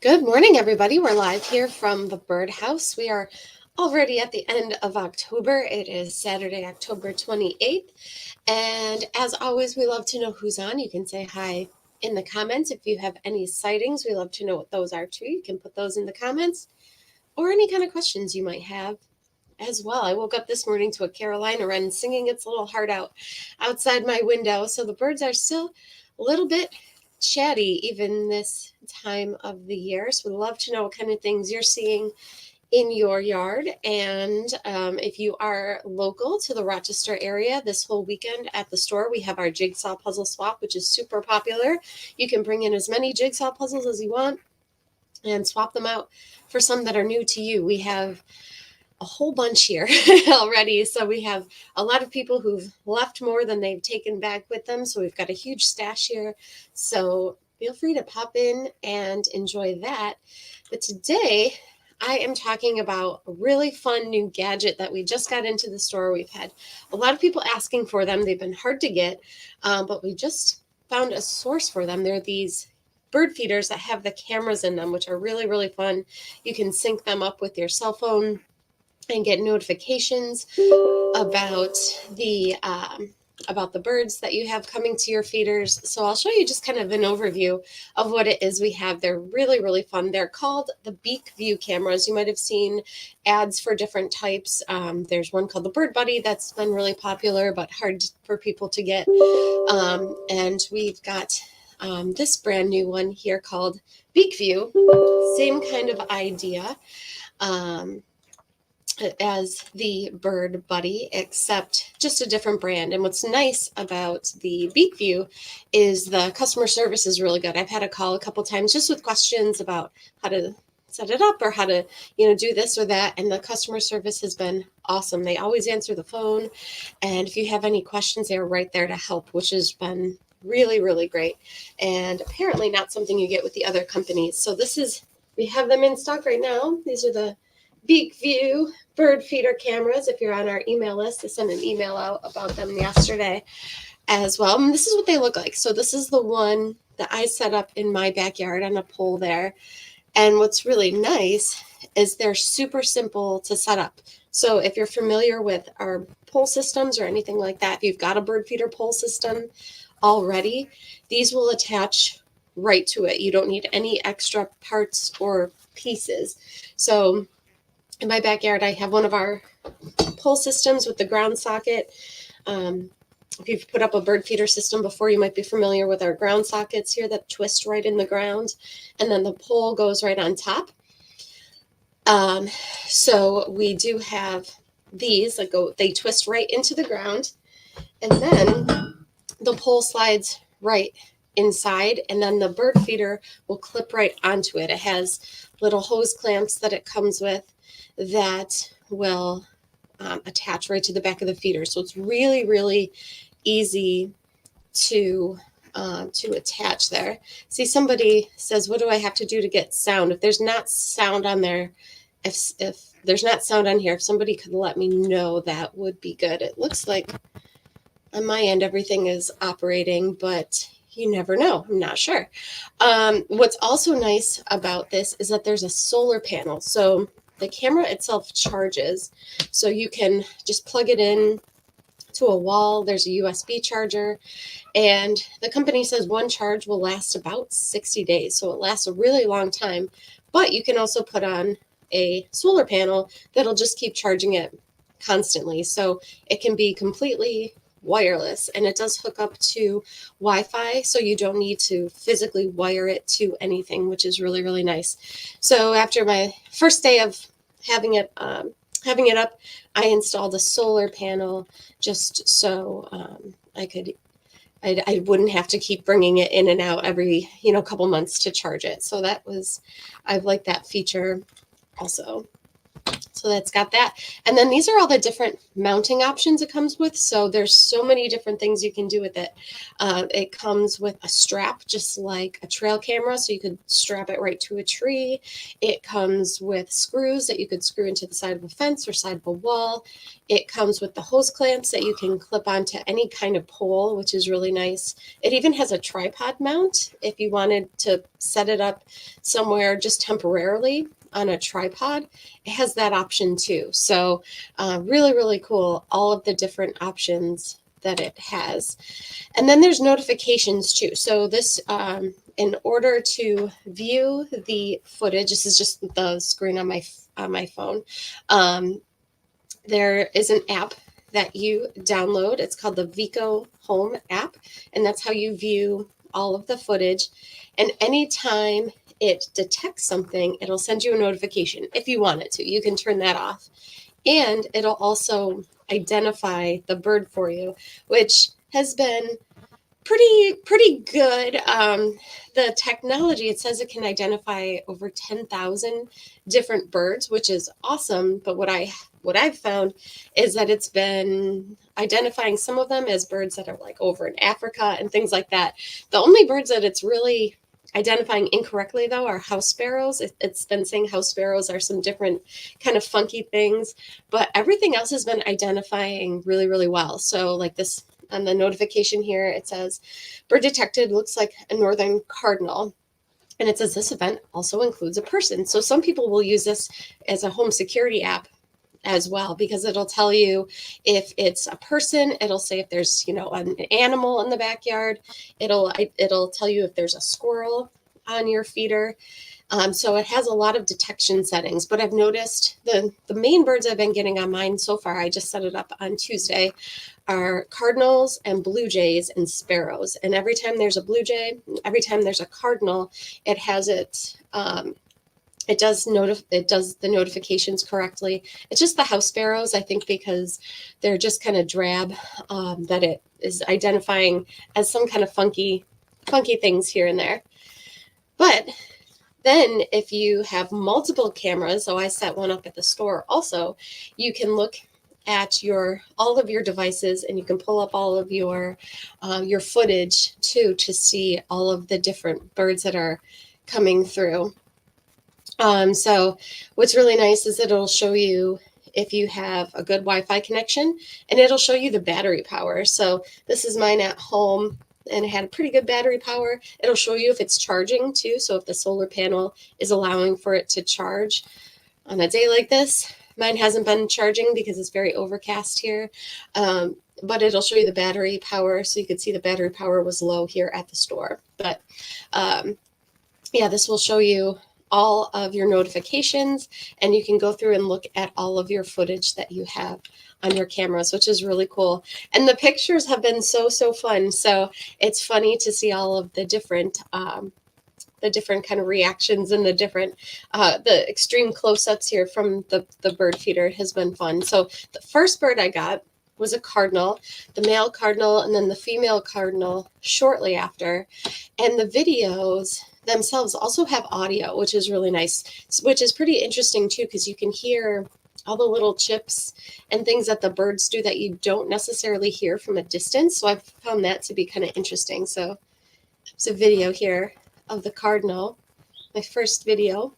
Good morning, everybody. We're live here from the Birdhouse. We are already at the end of October. It is Saturday, October 28th. And as always, we love to know who's on. You can say hi in the comments. If you have any sightings, we love to know what those are too. You can put those in the comments or any kind of questions you might have as well. I woke up this morning to a Carolina wren singing its little heart out outside my window. So the birds are still a little bit chatty even this time of the year. So we'd love to know what kind of things you're seeing in your yard. And if you are local to the Rochester area, this whole weekend at the store, we have our jigsaw puzzle swap, which is super popular. You can bring in as many jigsaw puzzles as you want and swap them out for some that are new to you. We have a whole bunch here already. So we have a lot of people who've left more than they've taken back with them. So we've got a huge stash here. So feel free to pop in and enjoy that. But today I am talking about a really fun new gadget that we just got into the store. We've had a lot of people asking for them. They've been hard to get, but we just found a source for them. They're these bird feeders that have the cameras in them, which are really, really fun. You can sync them up with your cell phone and get notifications about the birds that you have coming to your feeders. So I'll show you just kind of an overview of what it is we have. They're really, really fun. They're called the BeakView cameras. You might have seen ads for different types. There's one called the Bird Buddy that's been really popular but hard for people to get. And we've got this brand new one here called BeakView. Same kind of idea. As the Bird Buddy, except just a different brand. And what's nice about the BeakView is the customer service is really good. I've had a call a couple times just with questions about how to set it up or how to, do this or that. And the customer service has been awesome. They always answer the phone. And if you have any questions, they're right there to help, which has been really, really great. And apparently not something you get with the other companies. So we have them in stock right now. These are the BeakView bird feeder cameras. If you're on our email list, I sent an email out about them yesterday as well. And this is what they look like. So this is the one that I set up in my backyard on a pole there. And what's really nice is they're super simple to set up. So if you're familiar with our pole systems or anything like that, if you've got a bird feeder pole system already, these will attach right to it. You don't need any extra parts or pieces. So in my backyard, I have one of our pole systems with the ground socket. If you've put up a bird feeder system before, you might be familiar with our ground sockets here that twist right in the ground, and then the pole goes right on top. So we do have these they twist right into the ground, and then the pole slides right inside, and then the bird feeder will clip right onto it. It has little hose clamps that it comes with that will attach right to the back of the feeder. So it's really, really easy to attach there. See, somebody says, what do I have to do to get sound? If there's not sound on there, if there's not sound on here, if somebody could let me know, that would be good. It looks like on my end everything is operating, but you never know. I'm not sure. What's also nice about this is that there's a solar panel. So the camera itself charges, so you can just plug it in to a wall. There's a USB charger, and the company says one charge will last about 60 days. So it lasts a really long time, but you can also put on a solar panel that'll just keep charging it constantly. So it can be completely wireless, and it does hook up to Wi-Fi, so you don't need to physically wire it to anything, which is really, really nice. So after my first day of having it up, I installed a solar panel just so I wouldn't have to keep bringing it in and out every couple months to charge it. So I've liked that feature also. So that's got that. And then these are all the different mounting options it comes with. So there's so many different things you can do with it. It comes with a strap, just like a trail camera. So you could strap it right to a tree. It comes with screws that you could screw into the side of a fence or side of a wall. It comes with the hose clamps that you can clip onto any kind of pole, which is really nice. It even has a tripod mount if you wanted to set it up somewhere just temporarily on a tripod. It has that option too. So really, really cool, all of the different options that it has. And then there's notifications too. So this, in order to view the footage, this is just the screen on my phone. There is an app that you download. It's called the Vico Home app, and that's how you view all of the footage. And anytime it detects something, it'll send you a notification if you want it to. You can turn that off. And it'll also identify the bird for you, which has been pretty good. The technology, it says it can identify over 10,000 different birds, which is awesome. But what I've found is that it's been identifying some of them as birds that are like over in Africa and things like that. The only birds that it's really identifying incorrectly though are house sparrows. It's been saying house sparrows are some different kind of funky things, but everything else has been identifying really, really well. So like this on the notification here, it says bird detected, looks like a northern cardinal. And it says this event also includes a person. So some people will use this as a home security app as well, because it'll tell you if it's a person, it'll say if there's, an animal in the backyard, it'll tell you if there's a squirrel on your feeder. So it has a lot of detection settings, but I've noticed the main birds I've been getting on mine so far, I just set it up on Tuesday, are cardinals and blue jays and sparrows. And every time there's a blue jay, every time there's a cardinal, it has it, it does the notifications correctly. It's just the house sparrows, I think, because they're just kind of drab, that it is identifying as some kind of funky things here and there. But then if you have multiple cameras, so I set one up at the store also, you can look at all of your devices, and you can pull up all of your footage too, to see all of the different birds that are coming through. So what's really nice is it'll show you if you have a good Wi-Fi connection, and it'll show you the battery power. So this is mine at home, and it had a pretty good battery power. It'll show you if it's charging too. So if the solar panel is allowing for it to charge on a day like this. Mine hasn't been charging because it's very overcast here. But it'll show you the battery power. So you could see the battery power was low here at the store. But yeah, this will show you all of your notifications, and you can go through and look at all of your footage that you have on your cameras, which is really cool. And the pictures have been so fun. So it's funny to see all of the different kind of reactions and the different the extreme close-ups here from the bird feeder has been fun. So the first bird I got was a cardinal, the male cardinal, and then the female cardinal shortly after. And the videos themselves also have audio, which is really nice, which is pretty interesting too, because you can hear all the little chips and things that the birds do that you don't necessarily hear from a distance. So I've found that to be kind of interesting. So there's a video here of the cardinal, my first video.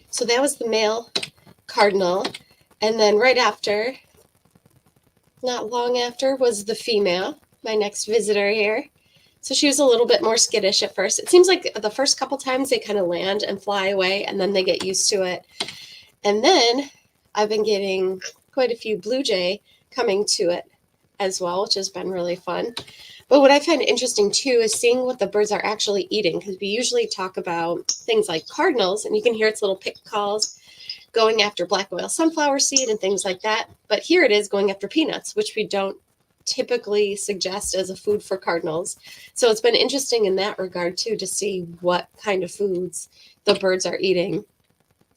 So that was the male cardinal. And then right after, not long after, was the female, my next visitor here. So she was a little bit more skittish at first. It seems like the first couple times they kind of land and fly away, and then they get used to it. And then I've been getting quite a few blue jay coming to it as well, which has been really fun. But what I find interesting too is seeing what the birds are actually eating, because we usually talk about things like cardinals, and you can hear its little pick calls going after black oil sunflower seed and things like that. But here it is going after peanuts, which we don't typically suggest as a food for cardinals. So it's been interesting in that regard too, to see what kind of foods the birds are eating.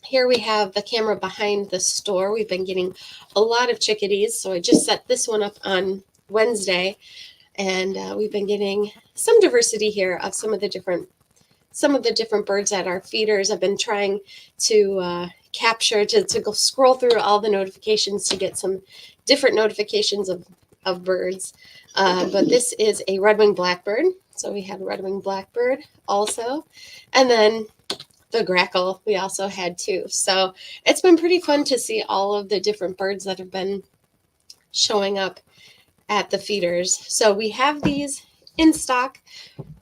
Here we have the camera behind the store. We've been getting a lot of chickadees. So I just set this one up on Wednesday, and we've been getting some diversity here of some of the different some of the different birds that our feeders have been trying to capture, to go scroll through all the notifications to get some different notifications of birds. But this is a red-winged blackbird. So we had red-winged blackbird also. And then the grackle we also had too. So it's been pretty fun to see all of the different birds that have been showing up at the feeders. So we have these in stock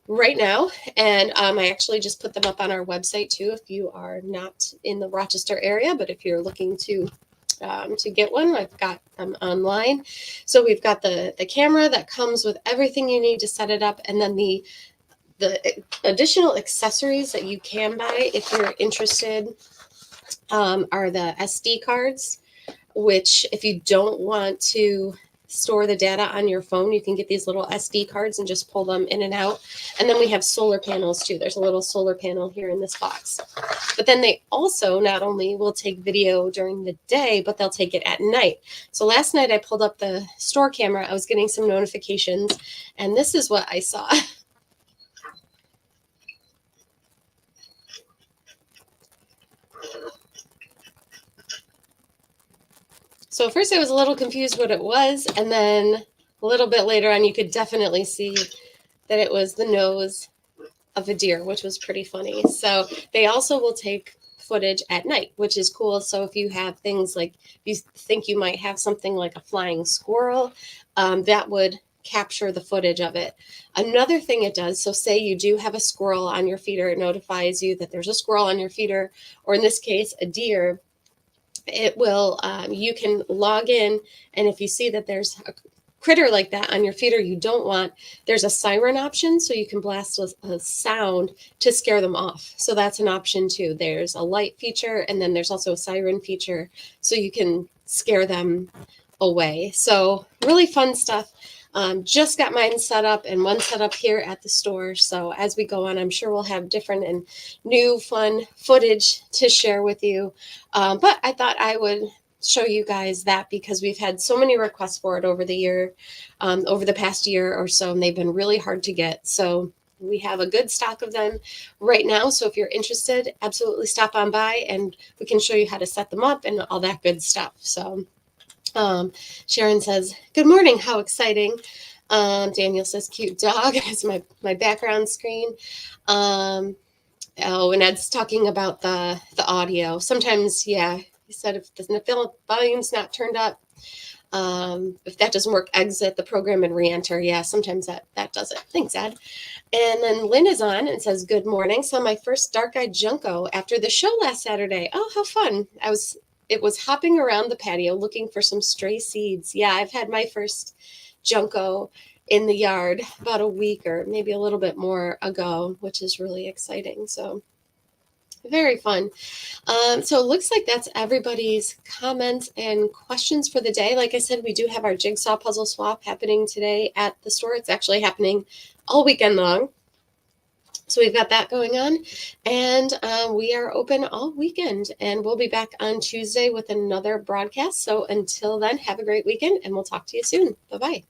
right now, and I actually just put them up on our website too if you are not in the Rochester area, but if you're looking to get one, I've got them online. So we've got the camera that comes with everything you need to set it up, and then the additional accessories that you can buy if you're interested are the SD cards, which if you don't want to store the data on your phone, you can get these little SD cards and just pull them in and out. And then we have solar panels too. There's a little solar panel here in this box. But then they also not only will take video during the day, but they'll take it at night. So last night I pulled up the store camera. I was getting some notifications, and this is what I saw. So at first I was a little confused what it was, and then a little bit later on you could definitely see that it was the nose of a deer, which was pretty funny. So they also will take footage at night, which is cool. So if you have things like, you think you might have something like a flying squirrel, that would capture the footage of it. Another thing it does, so say you do have a squirrel on your feeder, it notifies you that there's a squirrel on your feeder, or in this case, a deer. It will, you can log in, and if you see that there's a critter like that on your feeder you don't want, there's a siren option, so you can blast a sound to scare them off. So that's an option too. There's a light feature, and then there's also a siren feature, so you can scare them away. So really fun stuff. Just got mine set up, and one set up here at the store. So as we go on, I'm sure we'll have different and new fun footage to share with you. But I thought I would show you guys that because we've had so many requests for it over the past year or so, and they've been really hard to get. So we have a good stock of them right now. So if you're interested, absolutely stop on by and we can show you how to set them up and all that good stuff. So Sharon says, good morning. How exciting. Daniel says, cute dog is my background screen. And Ed's talking about the audio. Sometimes, yeah, he said if the volume's not turned up, if that doesn't work, exit the program and re-enter. Yeah, sometimes that does it. Thanks, Ed. And then Lynn is on and says, good morning. Saw my first dark-eyed junco after the show last Saturday. Oh, how fun. It was hopping around the patio looking for some stray seeds. Yeah, I've had my first junco in the yard about a week or maybe a little bit more ago, which is really exciting. So very fun. So it looks like that's everybody's comments and questions for the day. Like I said, we do have our jigsaw puzzle swap happening today at the store. It's actually happening all weekend long. So we've got that going on, and we are open all weekend, and we'll be back on Tuesday with another broadcast. So until then, have a great weekend, and we'll talk to you soon. Bye-bye.